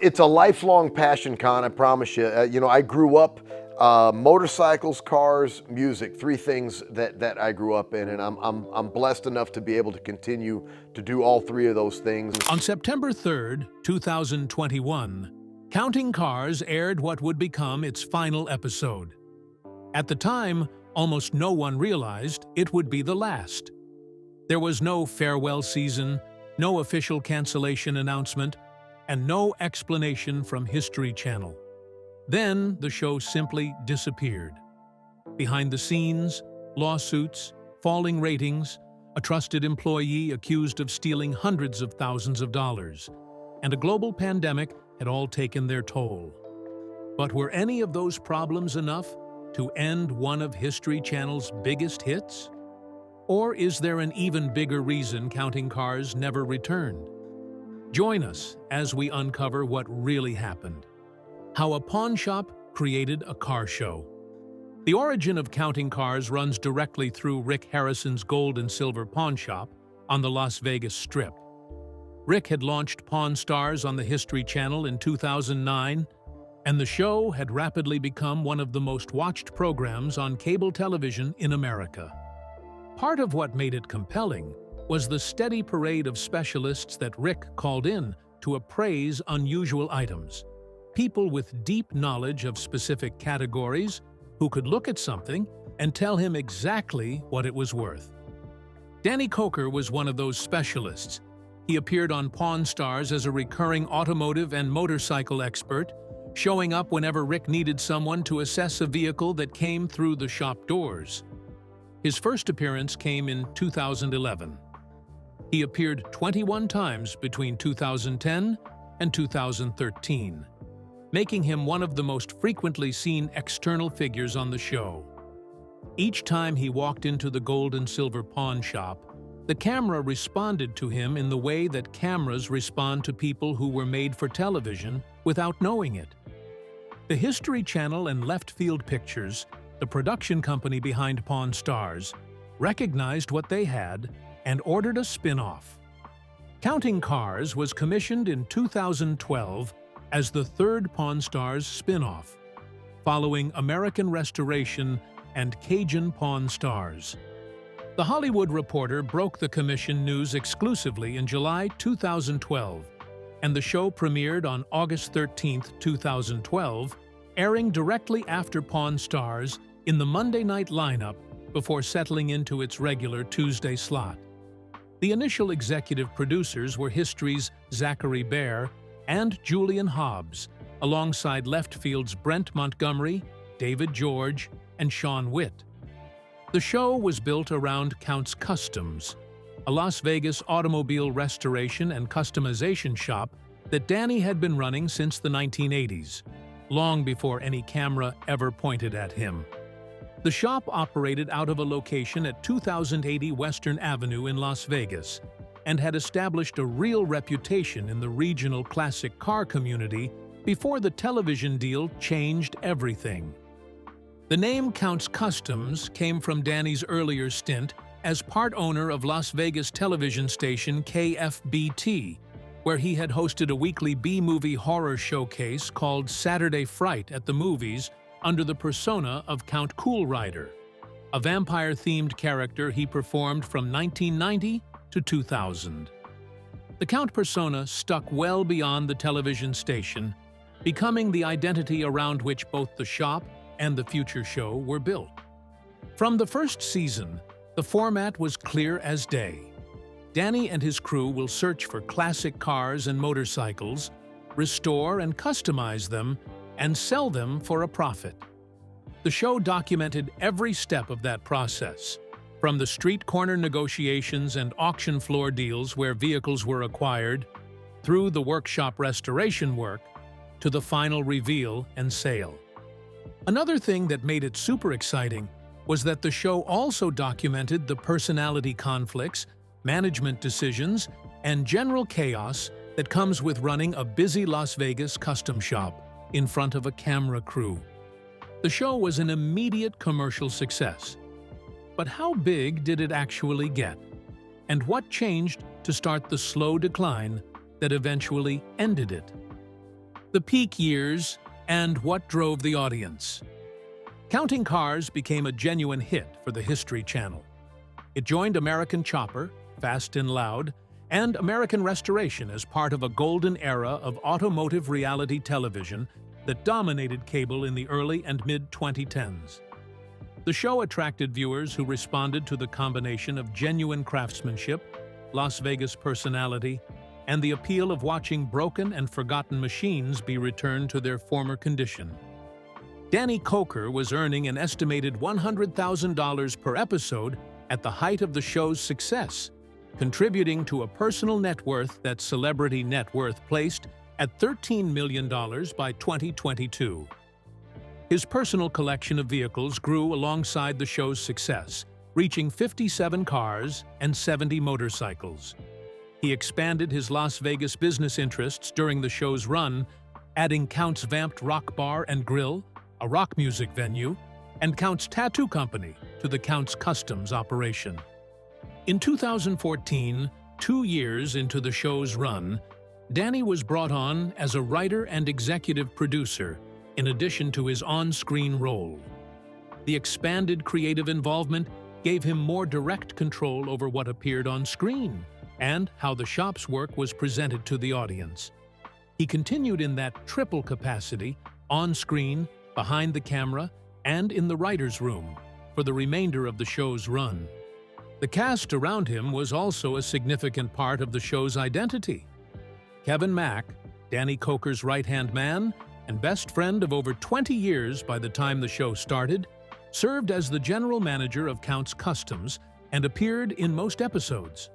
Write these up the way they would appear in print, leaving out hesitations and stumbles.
It's a lifelong passion, Con, I promise you. You know, I grew up motorcycles, cars, music, three things that I grew up in, and I'm blessed enough to be able to continue to do all three of those things. On September 3rd, 2021, Counting Cars aired what would become its final episode. At the time, almost no one realized it would be the last. There was no farewell season, no official cancellation announcement, and no explanation from History Channel. Then the show simply disappeared. Behind the scenes, lawsuits, falling ratings, a trusted employee accused of stealing hundreds of thousands of dollars, and a global pandemic had all taken their toll. But were any of those problems enough to end one of History Channel's biggest hits? Or is there an even bigger reason Counting Cars never returned? Join us as we uncover what really happened. How a pawn shop created a car show. The origin of Counting Cars runs directly through Rick Harrison's gold and silver pawn shop on the Las Vegas Strip. Rick had launched Pawn Stars on the History Channel in 2009, and the show had rapidly become one of the most watched programs on cable television in America. Part of what made it compelling was the steady parade of specialists that Rick called in to appraise unusual items. People with deep knowledge of specific categories who could look at something and tell him exactly what it was worth. Danny Koker was one of those specialists. He appeared on Pawn Stars as a recurring automotive and motorcycle expert, showing up whenever Rick needed someone to assess a vehicle that came through the shop doors. His first appearance came in 2011. He appeared 21 times between 2010 and 2013, making him one of the most frequently seen external figures on the show. Each time he walked into the gold and silver pawn shop, the camera responded to him in the way that cameras respond to people who were made for television without knowing it. The History Channel and Left Field Pictures, the production company behind Pawn Stars, recognized what they had and ordered a spin-off. Counting Cars was commissioned in 2012 as the third Pawn Stars spin-off, following American Restoration and Cajun Pawn Stars. The Hollywood Reporter broke the commission news exclusively in July 2012, and the show premiered on August 13, 2012, airing directly after Pawn Stars in the Monday night lineup before settling into its regular Tuesday slot. The initial executive producers were History's Zachary Baer and Julian Hobbs, alongside Left Field's Brent Montgomery, David George, and Sean Witt. The show was built around Count's Customs, a Las Vegas automobile restoration and customization shop that Danny had been running since the 1980s, long before any camera ever pointed at him. The shop operated out of a location at 2080 Western Avenue in Las Vegas and had established a real reputation in the regional classic car community before the television deal changed everything. The name Count's Customs came from Danny's earlier stint as part owner of Las Vegas television station KFBT, where he had hosted a weekly B-movie horror showcase called Saturday Fright at the Movies under the persona of Count Cool Rider, a vampire-themed character he performed from 1990 to 2000. The Count persona stuck well beyond the television station, becoming the identity around which both the shop and the future show were built. From the first season, the format was clear as day. Danny and his crew will search for classic cars and motorcycles, restore and customize them, and sell them for a profit. The show documented every step of that process, from the street corner negotiations and auction floor deals where vehicles were acquired, through the workshop restoration work, to the final reveal and sale. Another thing that made it super exciting was that the show also documented the personality conflicts, management decisions, and general chaos that comes with running a busy Las Vegas custom shop in front of a camera crew. The show was an immediate commercial success. But how big did it actually get? And what changed to start the slow decline that eventually ended it? the peak years, and what drove the audience. Counting Cars became a genuine hit for the History Channel. It joined American Chopper, Fast and Loud, and American Restoration as part of a golden era of automotive reality television that dominated cable in the early and mid-2010s. The show attracted viewers who responded to the combination of genuine craftsmanship, Las Vegas personality, and the appeal of watching broken and forgotten machines be returned to their former condition. Danny Koker was earning an estimated $100,000 per episode at the height of the show's success, contributing to a personal net worth that Celebrity Net Worth placed at $13 million by 2022. His personal collection of vehicles grew alongside the show's success, reaching 57 cars and 70 motorcycles. He expanded his Las Vegas business interests during the show's run, adding Count's Vamped Rock Bar and Grill, a rock music venue, and Count's Tattoo Company to the Count's Customs operation. In 2014, 2 years into the show's run, Danny was brought on as a writer and executive producer, in addition to his on-screen role. The expanded creative involvement gave him more direct control over what appeared on screen and how the shop's work was presented to the audience. He continued in that triple capacity, on-screen, behind the camera, and in the writer's room, for the remainder of the show's run. The cast around him was also a significant part of the show's identity. Kevin Mack, Danny Koker's right-hand man and best friend of over 20 years by the time the show started, served as the general manager of Count's Customs and appeared in most episodes.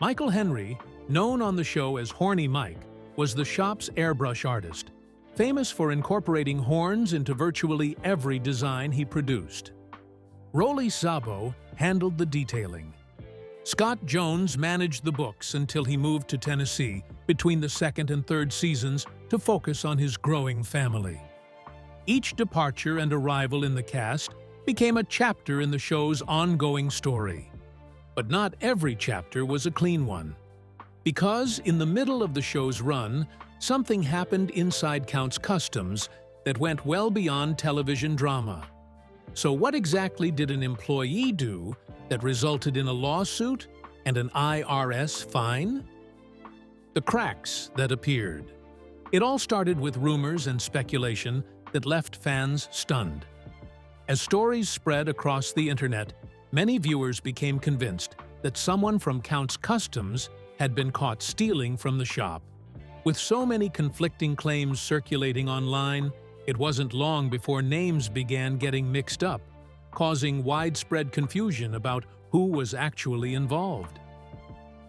Michael Henry, known on the show as Horny Mike, was the shop's airbrush artist, famous for incorporating horns into virtually every design he produced. Rolly Sabo handled the detailing. Scott Jones managed the books until he moved to Tennessee between the second and third seasons to focus on his growing family. Each departure and arrival in the cast became a chapter in the show's ongoing story. But not every chapter was a clean one. Because in the middle of the show's run, something happened inside Count's Customs that went well beyond television drama. So what exactly did an employee do that resulted in a lawsuit and an IRS fine? The cracks that appeared. It all started with rumors and speculation that left fans stunned. As stories spread across the internet, many viewers became convinced that someone from Count's Customs had been caught stealing from the shop. With so many conflicting claims circulating online, it wasn't long before names began getting mixed up, causing widespread confusion about who was actually involved.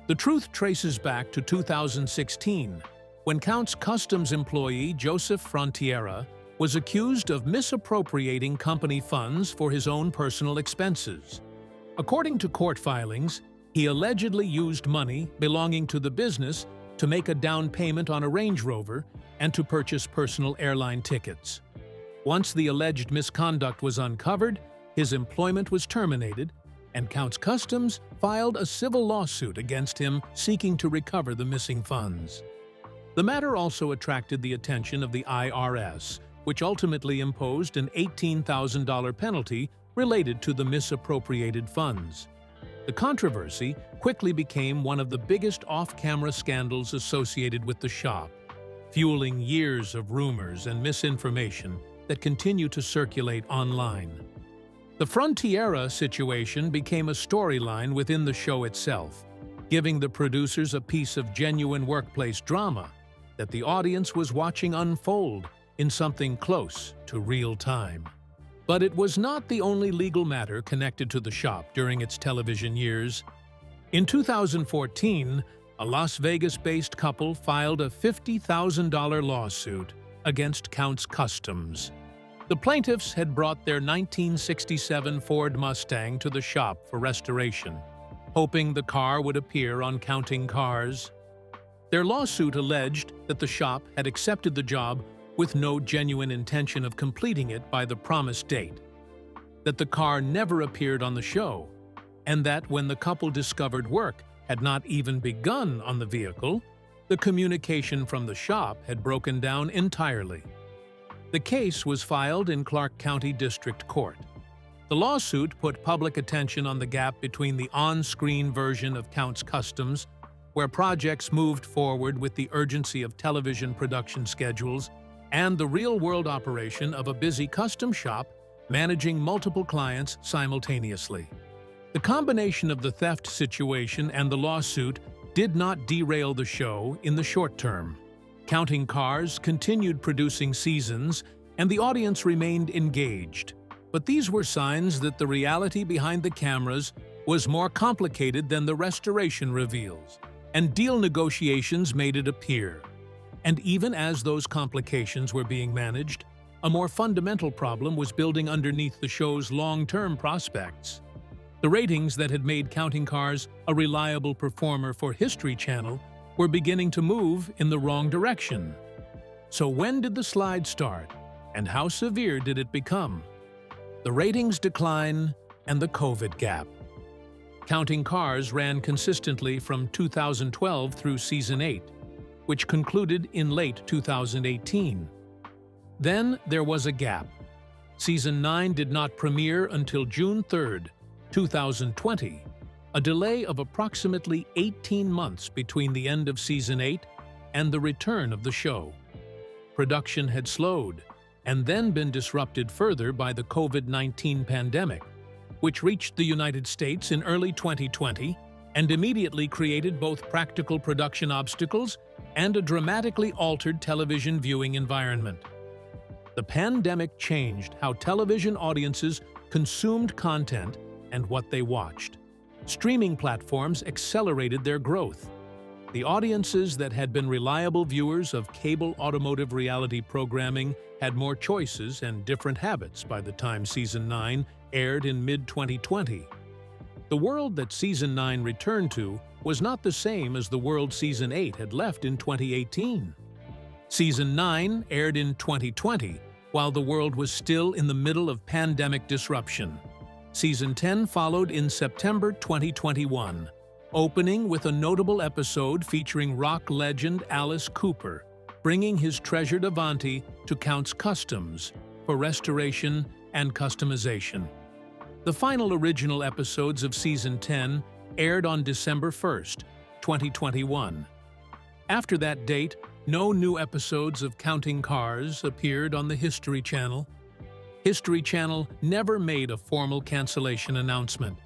The truth traces back to 2016, when Count's Customs employee Joseph Frontiera was accused of misappropriating company funds for his own personal expenses. According to court filings, he allegedly used money belonging to the business to make a down payment on a Range Rover and to purchase personal airline tickets. Once the alleged misconduct was uncovered, his employment was terminated, and Count's Customs filed a civil lawsuit against him seeking to recover the missing funds. The matter also attracted the attention of the IRS, which ultimately imposed an $18,000 penalty related to the misappropriated funds. The controversy quickly became one of the biggest off-camera scandals associated with the shop, fueling years of rumors and misinformation that continue to circulate online. The Frontiera situation became a storyline within the show itself, giving the producers a piece of genuine workplace drama that the audience was watching unfold in something close to real time. But it was not the only legal matter connected to the shop during its television years. In 2014, a Las Vegas-based couple filed a $50,000 lawsuit against Count's Customs. The plaintiffs had brought their 1967 Ford Mustang to the shop for restoration, hoping the car would appear on Counting Cars. Their lawsuit alleged that the shop had accepted the job with no genuine intention of completing it by the promised date, that the car never appeared on the show, and that when the couple discovered work had not even begun on the vehicle, The communication from the shop had broken down entirely. The case was filed in Clark County District Court. The lawsuit put public attention on the gap between the on-screen version of Counts Customs, where projects moved forward with the urgency of television production schedules, and the real-world operation of a busy custom shop managing multiple clients simultaneously. The combination of the theft situation and the lawsuit did not derail the show in the short term. Counting Cars continued producing seasons, and the audience remained engaged. But these were signs that the reality behind the cameras was more complicated than the restoration reveals, and deal negotiations made it appear. And even as those complications were being managed, a more fundamental problem was building underneath the show's long-term prospects. The ratings that had made Counting Cars a reliable performer for History Channel were beginning to move in the wrong direction. So when did the slide start, and how severe did it become? The ratings decline and the COVID gap. Counting Cars ran consistently from 2012 through Season 8, which concluded in late 2018. Then there was a gap. Season 9 did not premiere until June 3, 2020, a delay of approximately 18 months between the end of Season 8 and the return of the show. Production had slowed and then been disrupted further by the COVID-19 pandemic, which reached the United States in early 2020 and immediately created both practical production obstacles and a dramatically altered television viewing environment. The pandemic changed how television audiences consumed content and what they watched. Streaming platforms accelerated their growth. The audiences that had been reliable viewers of cable automotive reality programming had more choices and different habits by the time Season 9 aired in mid-2020. The world that Season 9 returned to was not the same as the world Season 8 had left in 2018. Season 9 aired in 2020, while the world was still in the middle of pandemic disruption. Season 10 followed in September 2021, opening with a notable episode featuring rock legend Alice Cooper, bringing his treasured Avanti to Counts Customs for restoration and customization. The final original episodes of Season 10 aired on December 1, 2021. After that date, no new episodes of Counting Cars appeared on the History Channel. History Channel never made a formal cancellation announcement.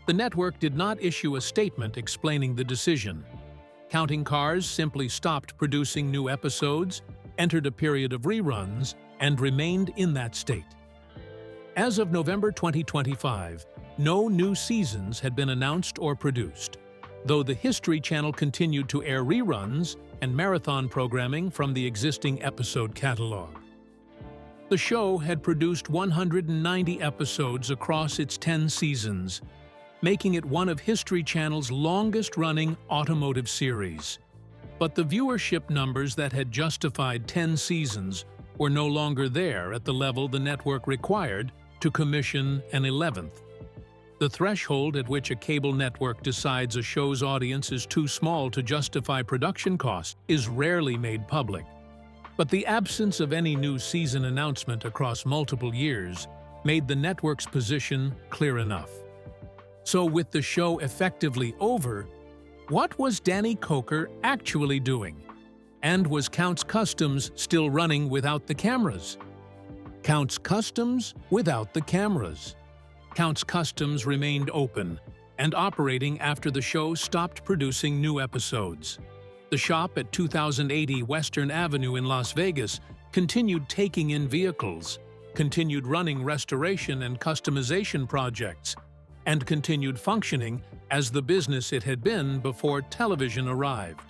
The network did not issue a statement explaining the decision. Counting Cars simply stopped producing new episodes, entered a period of reruns, and remained in that state. As of November 2025, no new seasons had been announced or produced, though the History Channel continued to air reruns and marathon programming from the existing episode catalog. The show had produced 190 episodes across its 10 seasons, making it one of History Channel's longest-running automotive series. But the viewership numbers that had justified 10 seasons were no longer there at the level the network required to commission an 11th. The threshold at which a cable network decides a show's audience is too small to justify production costs is rarely made public. But the absence of any new season announcement across multiple years made the network's position clear enough. So with the show effectively over, what was Danny Koker actually doing? And was Counts Customs still running without the cameras? Counts Customs without the cameras. Counts Customs remained open and operating after the show stopped producing new episodes. The shop at 2080 Western Avenue in Las Vegas continued taking in vehicles, continued running restoration and customization projects, and continued functioning as the business it had been before television arrived.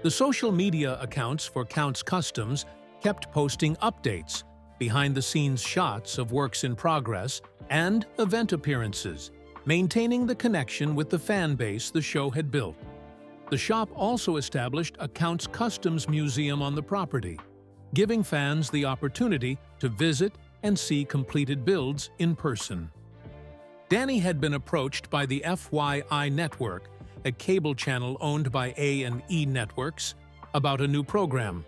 The social media accounts for Counts Customs kept posting updates, behind-the-scenes shots of works in progress, and event appearances, maintaining the connection with the fan base the show had built. The shop also established a Counts Customs museum on the property, giving fans the opportunity to visit and see completed builds in person. Danny had been approached by the FYI network, a cable channel owned by A&E Networks, about a new program.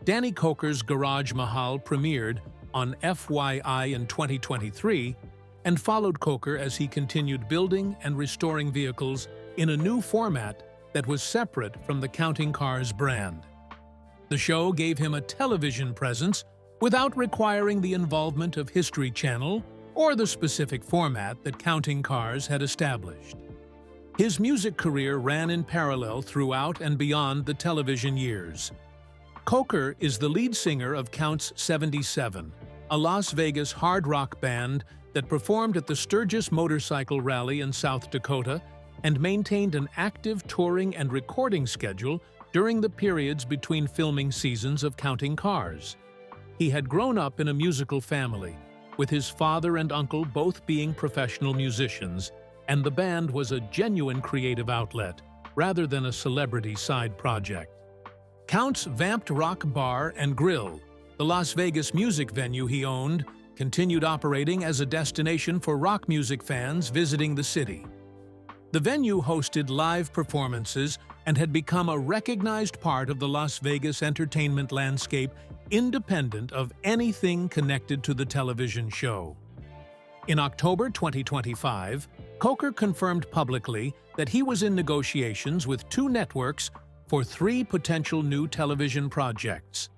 Danny Koker's Garage Mahal premiered on FYI in 2023 and followed Koker as he continued building and restoring vehicles in a new format that was separate from the Counting Cars brand. The show gave him a television presence without requiring the involvement of History Channel or the specific format that Counting Cars had established. His music career ran in parallel throughout and beyond the television years. Koker is the lead singer of Counts 77, a Las Vegas hard rock band that performed at the Sturgis Motorcycle Rally in South Dakota and maintained an active touring and recording schedule during the periods between filming seasons of Counting Cars. He had grown up in a musical family, with his father and uncle both being professional musicians, and the band was a genuine creative outlet, rather than a celebrity side project. Count's Vamped Rock Bar and Grill, the Las Vegas music venue he owned, continued operating as a destination for rock music fans visiting the city. The venue hosted live performances and had become a recognized part of the Las Vegas entertainment landscape, independent of anything connected to the television show. In October 2025, Koker confirmed publicly that he was in negotiations with 2 networks for 3 potential new television projects.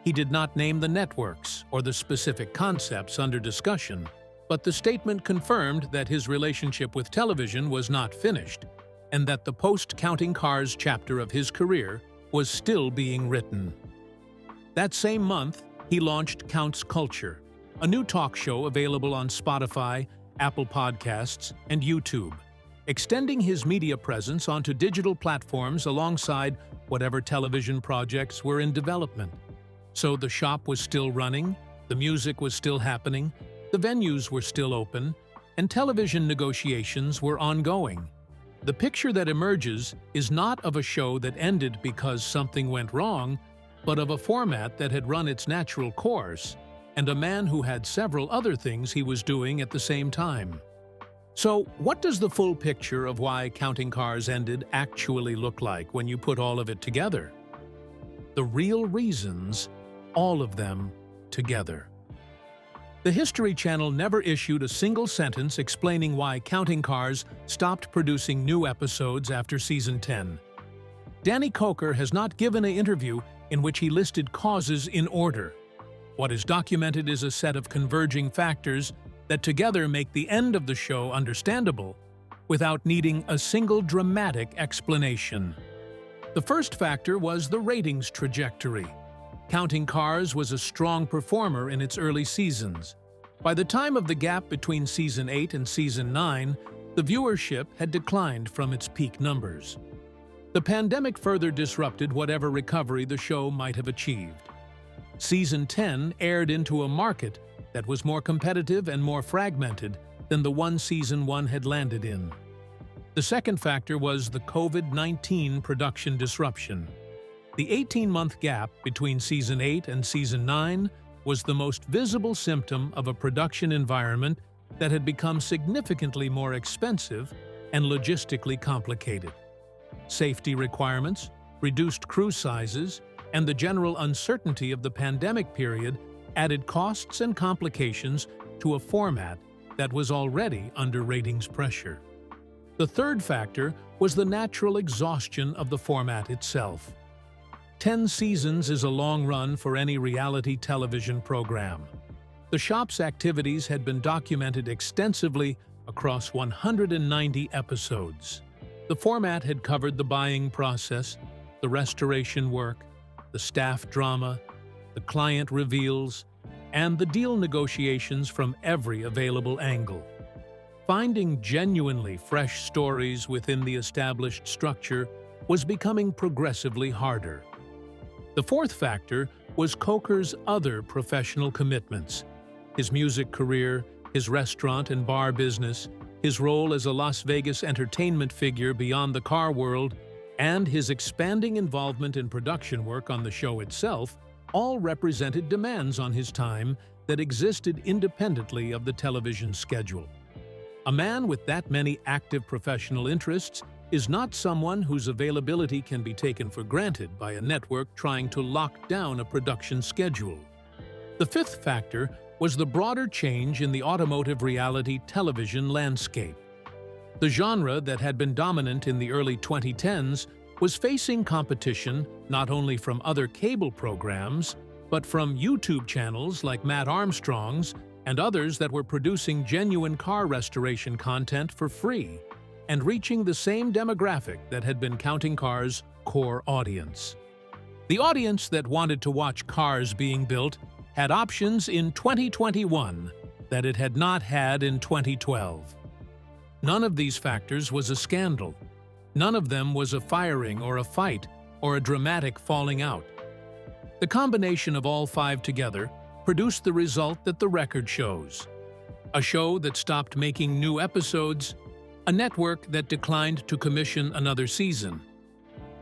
He did not name the networks or the specific concepts under discussion, but the statement confirmed that his relationship with television was not finished, and that the post-Counting Cars chapter of his career was still being written. That same month, he launched Counts Culture, a new talk show available on Spotify, Apple Podcasts, and YouTube, extending his media presence onto digital platforms alongside whatever television projects were in development. So the shop was still running, the music was still happening, the venues were still open, and television negotiations were ongoing. The picture that emerges is not of a show that ended because something went wrong, but of a format that had run its natural course, and a man who had several other things he was doing at the same time. So, what does the full picture of why Counting Cars ended actually look like when you put all of it together? The real reasons, all of them together. The History Channel never issued a single sentence explaining why Counting Cars stopped producing new episodes after season 10. Danny Koker has not given an interview in which he listed causes in order. What is documented is a set of converging factors that together make the end of the show understandable without needing a single dramatic explanation. The first factor was the ratings trajectory. Counting Cars was a strong performer in its early seasons. By the time of the gap between Season 8 and Season 9, the viewership had declined from its peak numbers. The pandemic further disrupted whatever recovery the show might have achieved. Season 10 aired into a market that was more competitive and more fragmented than the one Season 1 had landed in. The second factor was the COVID-19 production disruption. The 18-month gap between Season 8 and Season 9 was the most visible symptom of a production environment that had become significantly more expensive and logistically complicated. Safety requirements, reduced crew sizes, and the general uncertainty of the pandemic period added costs and complications to a format that was already under ratings pressure. The third factor was the natural exhaustion of the format itself. 10 seasons is a long run for any reality television program. The shop's activities had been documented extensively across 190 episodes. The format had covered the buying process, the restoration work, the staff drama, the client reveals, and the deal negotiations from every available angle. Finding genuinely fresh stories within the established structure was becoming progressively harder. The fourth factor was Koker's other professional commitments: his music career, his restaurant and bar business, his role as a Las Vegas entertainment figure beyond the car world, and his expanding involvement in production work on the show itself all represented demands on his time that existed independently of the television schedule. A man with that many active professional interests is not someone whose availability can be taken for granted by a network trying to lock down a production schedule. The fifth factor was the broader change in the automotive reality television landscape. The genre that had been dominant in the early 2010s was facing competition not only from other cable programs, but from YouTube channels like Matt Armstrong's and others that were producing genuine car restoration content for free and reaching the same demographic that had been Counting Cars' core audience. The audience that wanted to watch cars being built had options in 2021 that it had not had in 2012. None of these factors was a scandal. None of them was a firing or a fight or a dramatic falling out. The combination of all five together produced the result that the record shows. A show that stopped making new episodes, a network that declined to commission another season,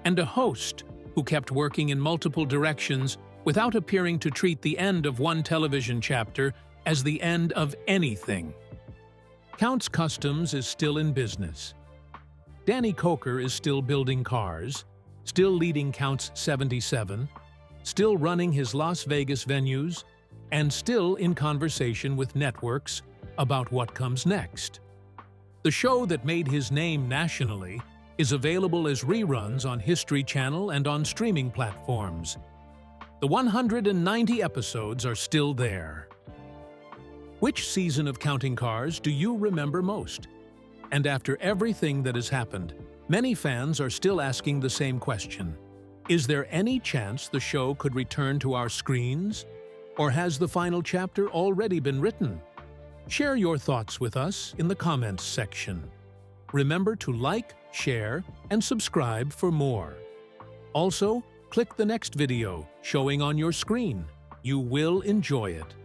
and a host who kept working in multiple directions without appearing to treat the end of one television chapter as the end of anything. Count's Customs is still in business. Danny Koker is still building cars, still leading Count's 77, still running his Las Vegas venues, and still in conversation with networks about what comes next. The show that made his name nationally is available as reruns on History Channel and on streaming platforms. The 190 episodes are still there. Which season of Counting Cars do you remember most? And after everything that has happened, many fans are still asking the same question. Is there any chance the show could return to our screens? Or has the final chapter already been written? Share your thoughts with us in the comments section. Remember to like, share, and subscribe for more. Also, click the next video showing on your screen. You will enjoy it.